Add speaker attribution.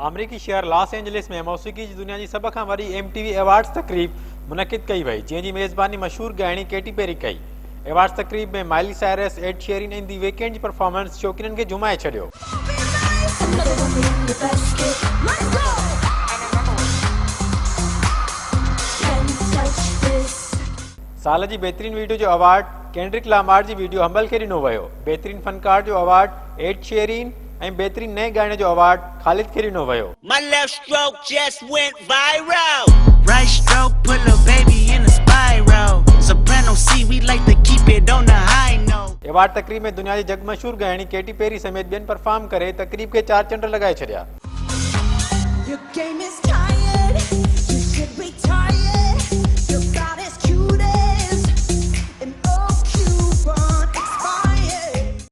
Speaker 1: अमरीकी शहर Los Angeles में मौसीक़ी जी दुनिया जी सब खां वॾी MTV अवार्ड्स तक़रीब मुनक़िद कई वई, जंहिंजी मेज़बानी मशहूर ॻाइणी केटी पेरी कई। अवार्ड्स तक़रीब में माइली साइरस, एड शेरिन ऐं दी वीकेंड जी परफॉर्मेंस शौक़ीननि खे झुमाए छॾियो। साल जी बहितरीन वीडियो जो अवार्ड केंड्रिक लामार जी वीडियो हंबल खे ॾिनो वियो। बहितरीन फनकार जो अवार्ड एड शेरिन ऐं बहितरीन नए ॻाइणे जो अवार्ड ख़ालिद खे ॾिनो वियो।
Speaker 2: My left stroke just went viral. Right stroke put a baby in a spiral. Soprano C, we like to keep it on the high note.
Speaker 1: Award तक़रीब में दुनिया जी जग मशहूर ॻाइणी केटी पेरी समेत ॿियनि परफॉर्म करे तक़रीब खे 4 चंड लॻाए छॾिया।